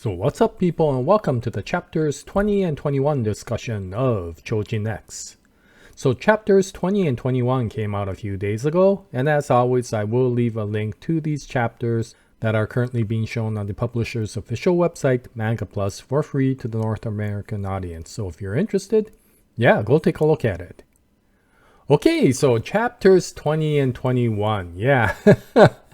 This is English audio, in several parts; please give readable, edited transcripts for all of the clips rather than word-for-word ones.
So what's up people, and welcome to the chapters 20 and 21 discussion of Choujin X. So chapters 20 and 21 came out a few days ago, and as always I will leave a link to these chapters that are currently being shown on the publisher's official website, Manga Plus, for free to the North American audience. So if you're interested, yeah, go take a look at it. Okay, so chapters 20 and 21, yeah.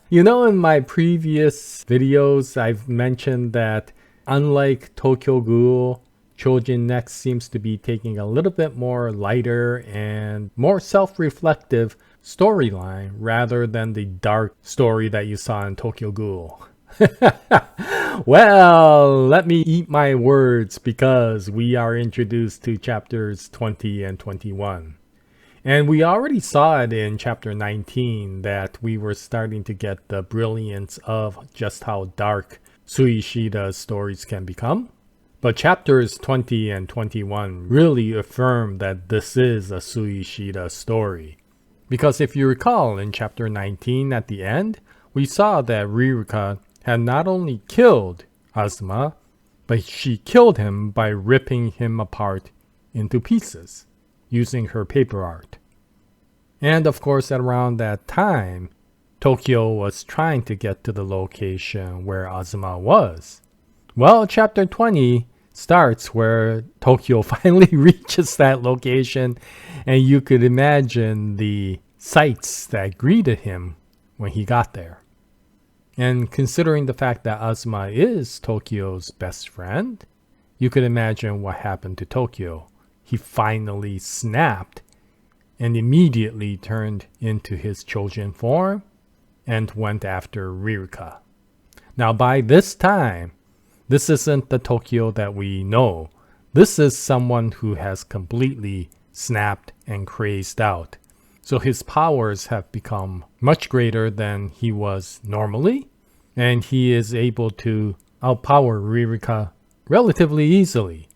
You know, in my previous videos, I've mentioned that unlike Tokyo Ghoul, Choujin Next seems to be taking a little bit more lighter and more self-reflective storyline rather than the dark story that you saw in Tokyo Ghoul. Well, let me eat my words because we are introduced to chapters 20 and 21. And we already saw it in chapter 19 that we were starting to get the brilliance of just how dark Sui Ishida's stories can become. But chapters 20 and 21 really affirm that this is a Sui Ishida story. Because if you recall, in chapter 19 at the end, we saw that Ririka had not only killed Azuma, but she killed him by ripping him apart into pieces using her paper art. And of course, at around that time, Tokyo was trying to get to the location where Azuma was. Well, chapter 20 starts where Tokyo finally reaches that location, and you could imagine the sights that greeted him when he got there. And considering the fact that Azuma is Tokyo's best friend, you could imagine what happened to Tokyo. He finally snapped and immediately turned into his Choujin form and went after Ririka. Now by this time, this isn't the Tokyo that we know. This is someone who has completely snapped and crazed out. So his powers have become much greater than he was normally, and he is able to outpower Ririka relatively easily.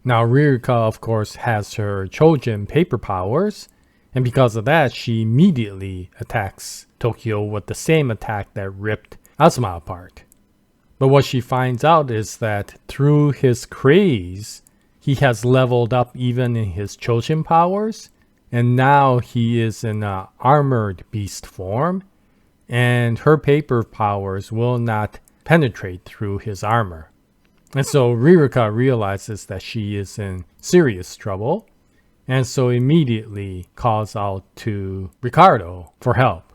Now Ririka, of course, has her Choujin paper powers, and because of that, she immediately attacks Tokyo with the same attack that ripped Azuma apart. But what she finds out is that through his craze, he has leveled up even in his Choujin powers, and now he is in an armored beast form, and her paper powers will not penetrate through his armor. And so Ririka realizes that she is in serious trouble, and so immediately calls out to Ricardo for help.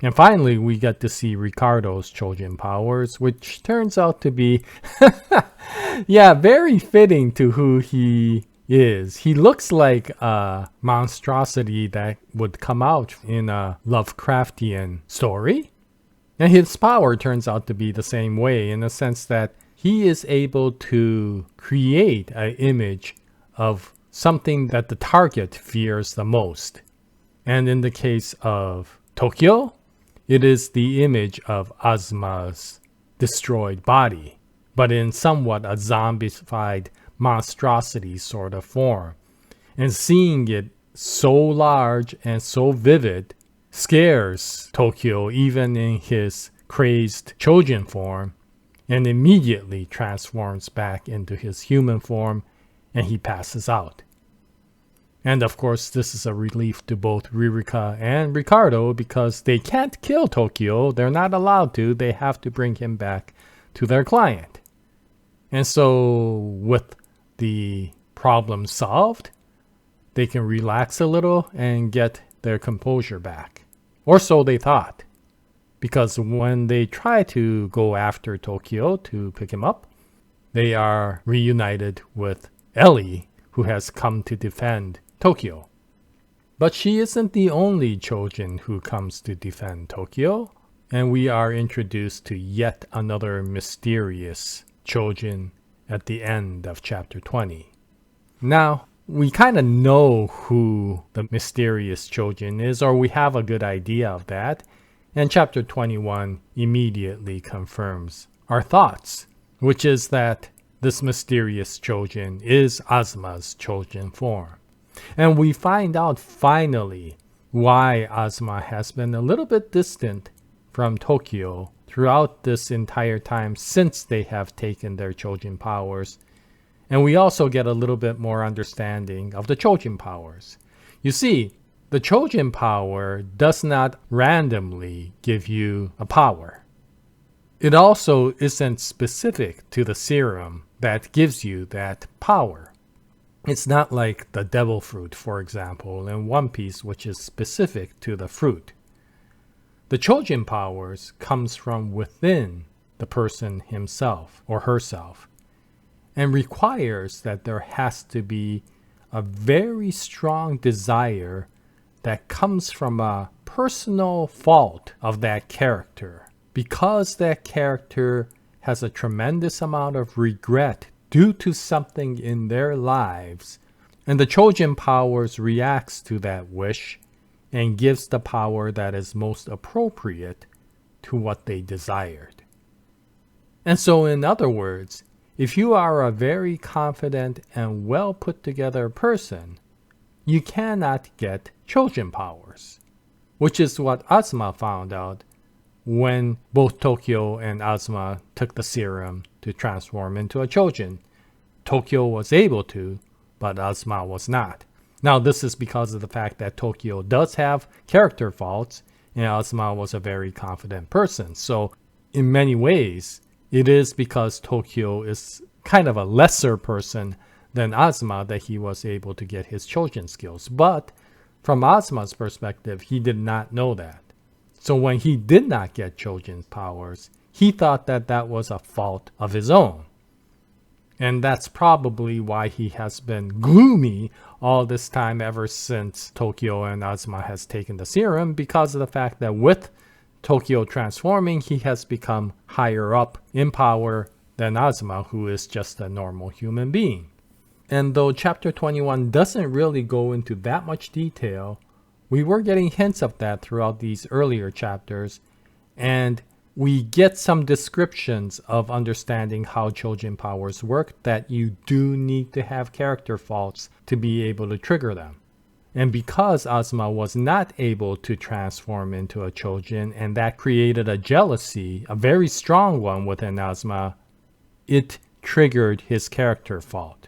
And finally, we get to see Ricardo's Trojan Powers, which turns out to be, yeah, very fitting to who he is. He looks like a monstrosity that would come out in a Lovecraftian story. And his power turns out to be the same way, in the sense that he is able to create an image of something that the target fears the most. And in the case of Tokyo, it is the image of Azuma's destroyed body, but in somewhat a zombified monstrosity sort of form. And seeing it so large and so vivid scares Tokyo even in his crazed Choujin form, and immediately transforms back into his human form, and he passes out. And of course, this is a relief to both Ririka and Ricardo because they can't kill Tokyo. They're not allowed to. They have to bring him back to their client. And so with the problem solved, they can relax a little and get their composure back. Or so they thought. Because when they try to go after Tokyo to pick him up, they are reunited with Ellie, who has come to defend Tokyo. But she isn't the only Choujin who comes to defend Tokyo, and we are introduced to yet another mysterious Choujin at the end of chapter 20. Now, we kind of know who the mysterious Choujin is, or we have a good idea of that. And chapter 21 immediately confirms our thoughts, which is that this mysterious Choujin is Azuma's Choujin form. And we find out finally why Azuma has been a little bit distant from Tokyo throughout this entire time since they have taken their Trojan powers. And we also get a little bit more understanding of the Trojan powers. You see, the Trojan power does not randomly give you a power. It also isn't specific to the serum that gives you that power. It's not like the devil fruit, for example, in One Piece, which is specific to the fruit. The Trojan powers comes from within the person himself or herself, and requires that there has to be a very strong desire that comes from a personal fault of that character, because that character has a tremendous amount of regret due to something in their lives, and the Trojan powers reacts to that wish and gives the power that is most appropriate to what they desired. And so, in other words, if you are a very confident and well put together person, you cannot get Trojan powers, which is what Asuma found out when both Tokyo and Asuma took the serum to transform into a Trojan. Tokyo was able to, but Asuma was not. Now, this is because of the fact that Tokyo does have character faults, and Asuma was a very confident person. So, in many ways, it is because Tokyo is kind of a lesser person than Asuma that he was able to get his Trojan skills. But from Asuma's perspective, he did not know that. So when he did not get Trojan powers, he thought that that was a fault of his own. And that's probably why he has been gloomy all this time ever since Tokyo and Asuma has taken the serum, because of the fact that with Tokyo transforming, he has become higher up in power than Asuma, who is just a normal human being. And though chapter 21 doesn't really go into that much detail, we were getting hints of that throughout these earlier chapters, and we get some descriptions of understanding how Trojan powers work, that you do need to have character faults to be able to trigger them. And because Asuma was not able to transform into a Trojan, and that created a jealousy, a very strong one within Asuma, it triggered his character fault.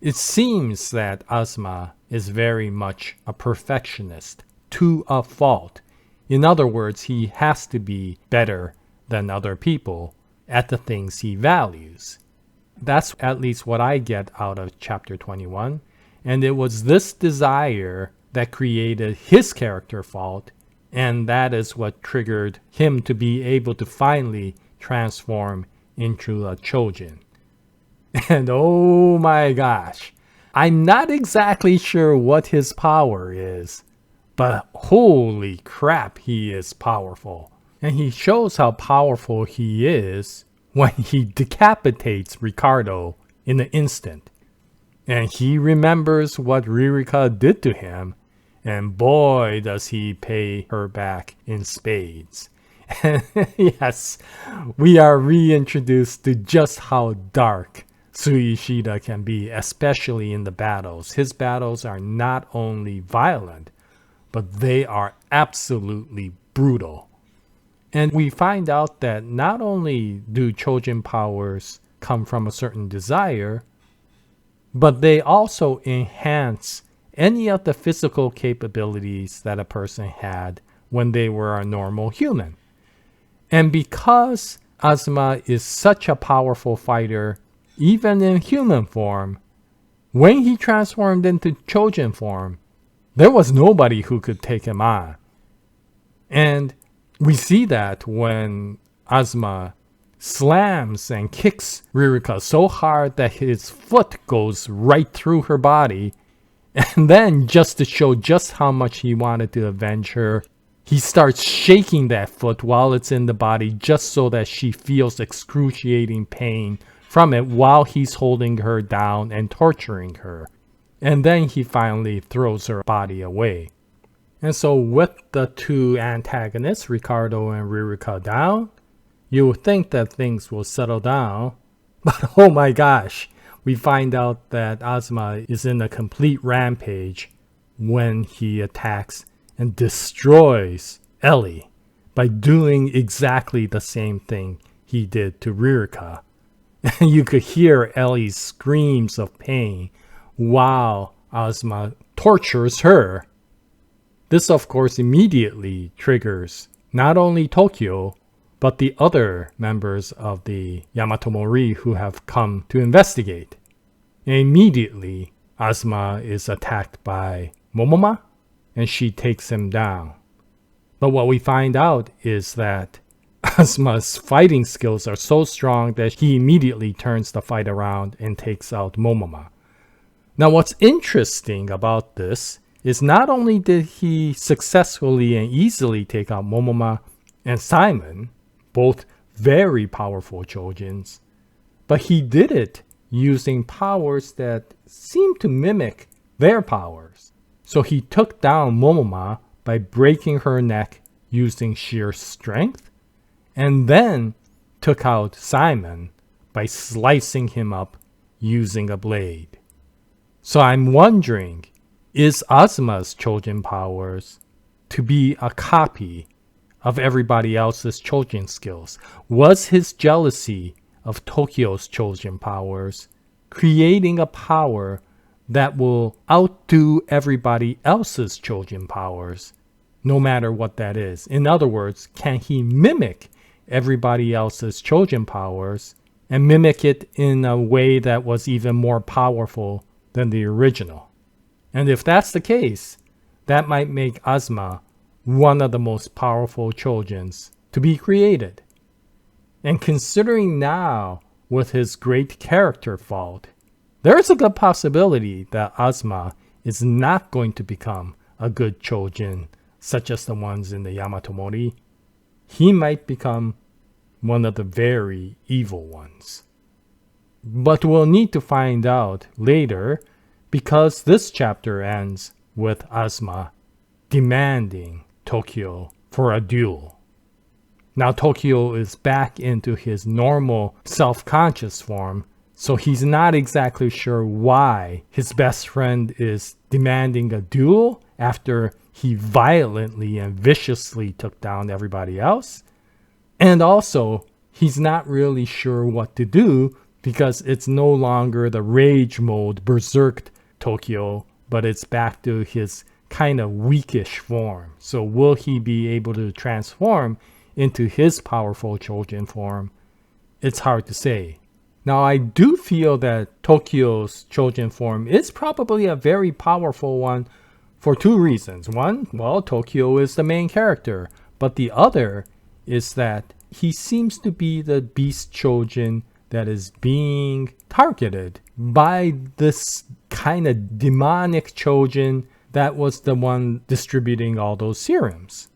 It seems that Asuma is very much a perfectionist to a fault. In other words, he has to be better than other people at the things he values. That's at least what I get out of chapter 21. And it was this desire that created his character fault, and that is what triggered him to be able to finally transform into a Trojan. And oh my gosh, I'm not exactly sure what his power is, but holy crap, he is powerful. And he shows how powerful he is when he decapitates Ricardo in an instant. And he remembers what Ririka did to him, and boy does he pay her back in spades. Yes, we are reintroduced to just how dark Sui Ishida can be, especially in the battles. His battles are not only violent, but they are absolutely brutal. And we find out that not only do Trojan powers come from a certain desire, but they also enhance any of the physical capabilities that a person had when they were a normal human. And because Asuma is such a powerful fighter, even in human form, when he transformed into Trojan form, there was nobody who could take him on. And we see that when Asuma slams and kicks Ririka so hard that his foot goes right through her body. And then, just to show just how much he wanted to avenge her, he starts shaking that foot while it's in the body, just so that she feels excruciating pain from it while he's holding her down and torturing her. And then he finally throws her body away. And so with the two antagonists, Ricardo and Ririka, down, you would think that things will settle down. But oh my gosh, we find out that Asuma is in a complete rampage when he attacks and destroys Ellie by doing exactly the same thing he did to Ririka. And you could hear Ellie's screams of pain while Asuma tortures her. This, of course, immediately triggers not only Tokyo, but the other members of the Yamato Mori who have come to investigate. And immediately, Asuma is attacked by Momoma, and she takes him down. But what we find out is that Asuma's fighting skills are so strong that he immediately turns the fight around and takes out Momoma. Now, what's interesting about this is not only did he successfully and easily take out Momoma and Simon, both very powerful Choujins, but he did it using powers that seem to mimic their powers. So he took down Momoma by breaking her neck using sheer strength, and then took out Simon by slicing him up using a blade. So I'm wondering, is Asuma's Trojan powers to be a copy of everybody else's Trojan skills? Was his jealousy of Tokyo's Trojan powers creating a power that will outdo everybody else's Trojan powers, no matter what that is? In other words, can he mimic everybody else's Trojan powers and mimic it in a way that was even more powerful than the original? And if that's the case, that might make Asuma one of the most powerful Trojans to be created. And considering now, with his great character fault, there is a good possibility that Asuma is not going to become a good Trojan, such as the ones in the Yamato Mori. He might become one of the very evil ones. But we'll need to find out later, because this chapter ends with Asuma demanding Tokyo for a duel. Now Tokyo is back into his normal self-conscious form, so he's not exactly sure why his best friend is demanding a duel after he violently and viciously took down everybody else. And also, he's not really sure what to do because it's no longer the rage mode berserked Tokyo, but it's back to his kind of weakish form. So will he be able to transform into his powerful Trojan form? It's hard to say. Now, I do feel that Tokyo's Trojan form is probably a very powerful one for two reasons. One, well, Tokyo is the main character, but the other is that he seems to be the beast Trojan that is being targeted by this kind of demonic Trojan that was the one distributing all those serums.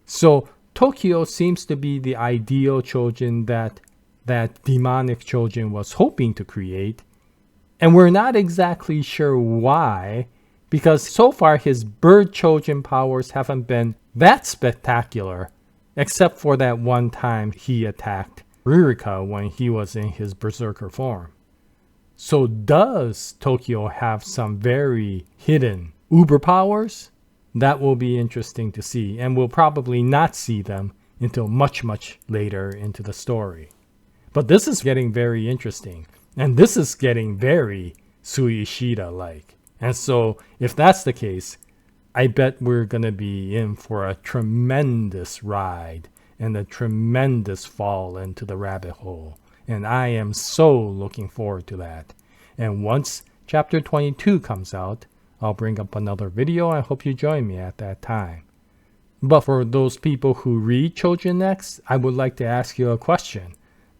So Tokyo seems to be the ideal Trojan that demonic Trojan was hoping to create. And we're not exactly sure why, because so far his bird Trojan powers haven't been that spectacular, except for that one time he attacked Ririka when he was in his berserker form. So does Tokyo have some very hidden uber powers? That will be interesting to see, and we'll probably not see them until much, much later into the story. But this is getting very interesting, and this is getting very Sui Ishida-like. And so if that's the case, I bet we're going to be in for a tremendous ride and a tremendous fall into the rabbit hole. And I am so looking forward to that. And once chapter 22 comes out, I'll bring up another video. I hope you join me at that time. But for those people who read Choujin next, I would like to ask you a question.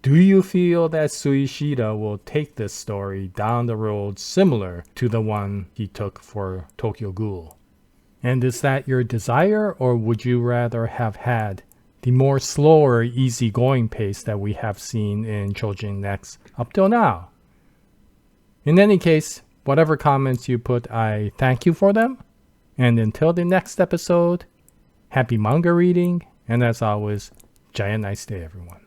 Do you feel that Sui Ishida will take this story down the road similar to the one he took for Tokyo Ghoul? And is that your desire, or would you rather have had the more slower, easygoing pace that we have seen in Choujin Next up till now? In any case, whatever comments you put, I thank you for them. And until the next episode, happy manga reading, and as always, Jaya, nice day everyone.